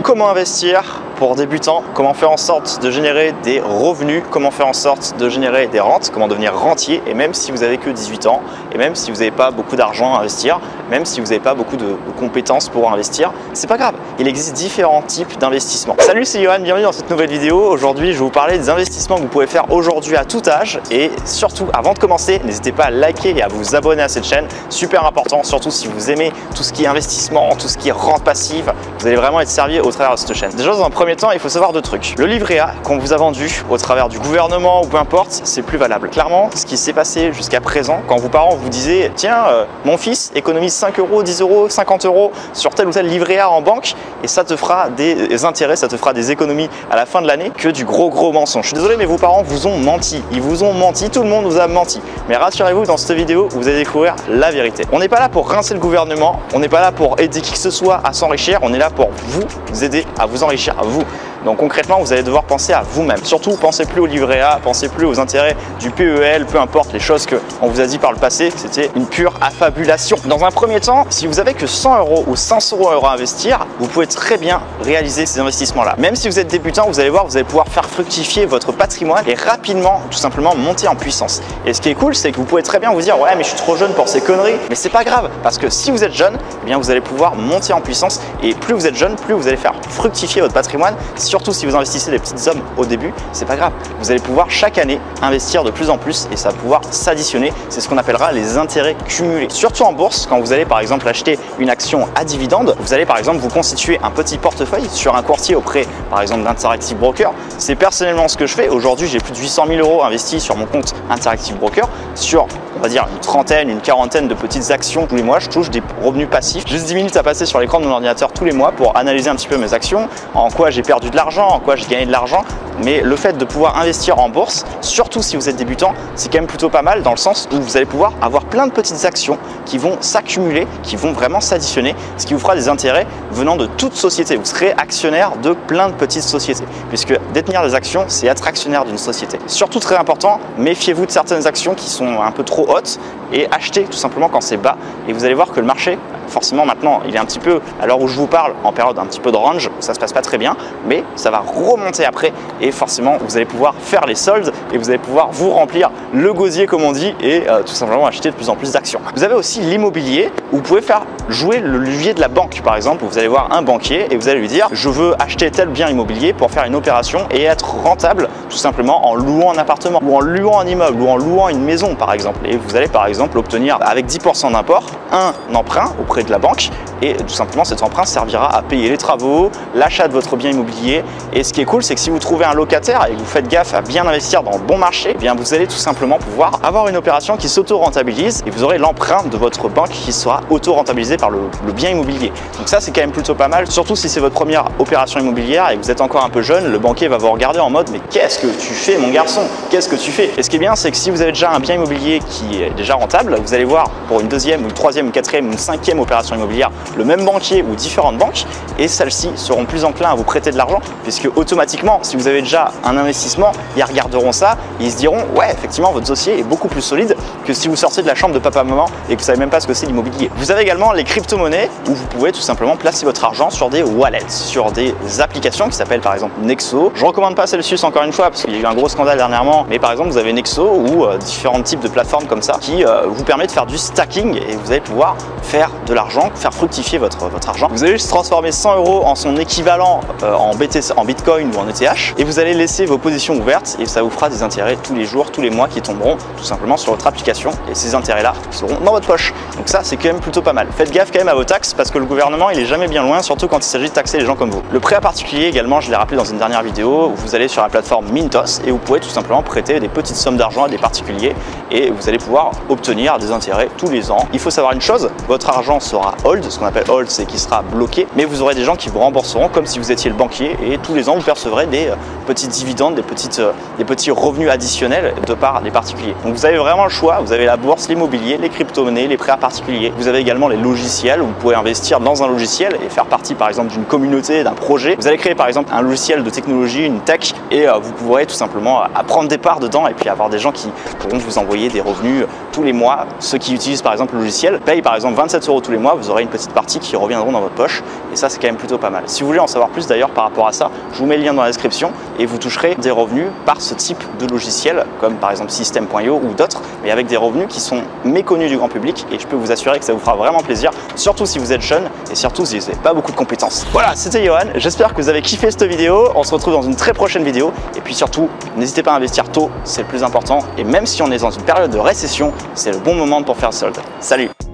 comment investir pour débutants, comment faire en sorte de générer des revenus, comment faire en sorte de générer des rentes, comment devenir rentier, et même si vous avez que 18 ans, et même si vous n'avez pas beaucoup d'argent à investir, même si vous n'avez pas beaucoup de compétences pour investir, c'est pas grave, il existe différents types d'investissements. Salut, c'est Johan, bienvenue dans cette nouvelle vidéo. Aujourd'hui, je vais vous parler des investissements que vous pouvez faire aujourd'hui à tout âge, et surtout, avant de commencer, n'hésitez pas à liker et à vous abonner à cette chaîne, super important, surtout si vous aimez tout ce qui est investissement, tout ce qui est rente passive, vous allez vraiment être servi au travers de cette chaîne. Déjà, dans un premier temps, il faut savoir deux trucs. Le livret A qu'on vous a vendu au travers du gouvernement ou peu importe, c'est plus valable. Clairement, ce qui s'est passé jusqu'à présent, quand vos parents vous disaient tiens, mon fils économise 5 euros, 10 euros, 50 euros sur tel ou tel livret A en banque et ça te fera des intérêts, ça te fera des économies à la fin de l'année, que du gros mensonge. Je suis désolé, mais vos parents vous ont menti. Ils vous ont menti, tout le monde vous a menti. Mais rassurez-vous, dans cette vidéo, vous allez découvrir la vérité. On n'est pas là pour rincer le gouvernement, on n'est pas là pour aider qui que ce soit à s'enrichir, on est là pour vous aider à vous enrichir, à vous. Donc concrètement, vous allez devoir penser à vous-même. Surtout, pensez plus au livret A, pensez plus aux intérêts du PEL, peu importe les choses qu'on vous a dit par le passé, c'était une pure affabulation. Dans un premier temps, si vous avez que 100 euros ou 500 euros à investir, vous pouvez très bien réaliser ces investissements-là. Même si vous êtes débutant, vous allez voir, vous allez pouvoir faire fructifier votre patrimoine et rapidement, tout simplement, monter en puissance. Et ce qui est cool, c'est que vous pouvez très bien vous dire ouais, mais je suis trop jeune pour ces conneries. Mais c'est pas grave, parce que si vous êtes jeune, eh bien vous allez pouvoir monter en puissance. Et plus vous êtes jeune, plus vous allez faire fructifier votre patrimoine. Surtout si vous investissez des petites sommes au début, c'est pas grave. Vous allez pouvoir chaque année investir de plus en plus et ça va pouvoir s'additionner. C'est ce qu'on appellera les intérêts cumulés. Surtout en bourse, quand vous allez par exemple acheter une action à dividende, vous allez par exemple vous constituer un petit portefeuille sur un courtier auprès par exemple d'Interactive Broker. C'est personnellement ce que je fais. Aujourd'hui, j'ai plus de 800 000 euros investis sur mon compte Interactive Broker sur, on va dire, une trentaine, une quarantaine de petites actions tous les mois. Je touche des revenus passifs. Juste 10 minutes à passer sur l'écran de mon ordinateur tous les mois pour analyser un petit peu mes actions, en quoi j'ai perdu de l'argent, en quoi j'ai gagné de l'argent. Mais le fait de pouvoir investir en bourse, surtout si vous êtes débutant, c'est quand même plutôt pas mal dans le sens où vous allez pouvoir avoir plein de petites actions qui vont s'accumuler, qui vont vraiment s'additionner, ce qui vous fera des intérêts venant de toute société. Vous serez actionnaire de plein de petites sociétés, puisque détenir des actions, c'est être actionnaire d'une société. Surtout très important, méfiez-vous de certaines actions qui sont un peu trop hautes et achetez tout simplement quand c'est bas et vous allez voir que le marché, forcément maintenant, il est un petit peu, à l'heure où je vous parle, en période un petit peu de range, ça se passe pas très bien, mais ça va remonter après et forcément vous allez pouvoir faire les soldes et vous allez pouvoir vous remplir le gosier comme on dit et tout simplement acheter de plus en plus d'actions. Vous avez aussi l'immobilier où vous pouvez faire jouer le levier de la banque par exemple, où vous allez voir un banquier et vous allez lui dire je veux acheter tel bien immobilier pour faire une opération et être rentable tout simplement en louant un appartement ou en louant un immeuble ou en louant une maison par exemple. Et vous allez par exemple obtenir avec 10% d'import un emprunt auprès de la banque et tout simplement cet emprunt servira à payer les travaux, l'achat de votre bien immobilier. Et ce qui est cool, c'est que si vous trouvez un locataire et que vous faites gaffe à bien investir dans le bon marché, eh bien vous allez tout simplement pouvoir avoir une opération qui s'auto-rentabilise et vous aurez l'emprunt de votre banque qui sera auto-rentabilisé par le bien immobilier. Donc ça, c'est quand même plutôt pas mal, surtout si c'est votre première opération immobilière et que vous êtes encore un peu jeune, le banquier va vous regarder en mode mais qu'est-ce que tu fais mon garçon? Qu'est-ce que tu fais? Et ce qui est bien, c'est que si vous avez déjà un bien immobilier qui est déjà rentable, vous allez voir pour une deuxième, une troisième, une quatrième, une cinquième opération immobilière, le même banquier ou différentes banques et celles-ci seront plus enclins à vous prêter de l'argent puisque automatiquement, si vous avez déjà un investissement, ils regarderont ça et ils se diront ouais, effectivement, votre dossier est beaucoup plus solide que si vous sortez de la chambre de papa-maman et que vous savez même pas ce que c'est l'immobilier. Vous avez également les crypto-monnaies où vous pouvez tout simplement placer votre argent sur des wallets, sur des applications qui s'appellent par exemple Nexo. Je recommande pas Celsius encore une fois parce qu'il y a eu un gros scandale dernièrement, mais par exemple vous avez Nexo ou différents types de plateformes comme ça qui vous permettent de faire du stacking et vous allez pouvoir faire de l'argent, faire fructifier votre argent. Vous allez juste transformer 100 euros en son équivalent en Bitcoin ou en ETH et vous allez laisser vos positions ouvertes et ça vous fera des intérêts tous les jours, tous les mois qui tomberont tout simplement sur votre application et ces intérêts-là seront dans votre poche. Donc ça, c'est quand même plutôt pas mal. Faites gaffe quand même à vos taxes parce que le gouvernement, il est jamais bien loin, surtout quand il s'agit de taxer les gens comme vous. Le prêt à particulier également, je l'ai rappelé dans une dernière vidéo, où vous allez sur la plateforme Mintos et vous pouvez tout simplement prêter des petites sommes d'argent à des particuliers et vous allez pouvoir obtenir des intérêts tous les ans. Il faut savoir une chose, votre argent sera hold, ce qu'on appelle hold, c'est qu'il sera bloqué, mais vous aurez des gens qui vous rembourseront comme si vous étiez le banquier et tous les ans vous percevrez des petites dividendes, des petits revenus additionnels de part des particuliers. Donc vous avez vraiment le choix, vous avez la bourse, l'immobilier, les crypto-monnaies, les prêts à particuliers. Vous avez également les logiciels où vous pouvez investir dans un logiciel et faire partie par exemple d'une communauté, d'un projet. Vous allez créer par exemple un logiciel de technologie, une tech et vous pourrez tout simplement prendre des parts dedans et puis avoir des gens qui pourront vous envoyer des revenus tous les mois. Ceux qui utilisent par exemple le logiciel payent par exemple 27 € tous les mois, vous aurez une petite partie qui reviendront dans votre poche et ça c'est quand même plutôt pas mal. Si vous voulez en savoir plus d'ailleurs par rapport à ça, je vous mets le lien dans la description et vous toucherez des revenus par ce type de logiciel comme par exemple System.io ou d'autres, mais avec des revenus qui sont méconnus du grand public et je peux vous assurer que ça vous fera vraiment plaisir, surtout si vous êtes jeune et surtout si vous n'avez pas beaucoup de compétences. Voilà, c'était Johan, j'espère que vous avez kiffé cette vidéo, on se retrouve dans une très prochaine vidéo et puis surtout n'hésitez pas à investir tôt, c'est le plus important et même si on est dans une période de récession, c'est le bon moment pour faire le solde. Salut!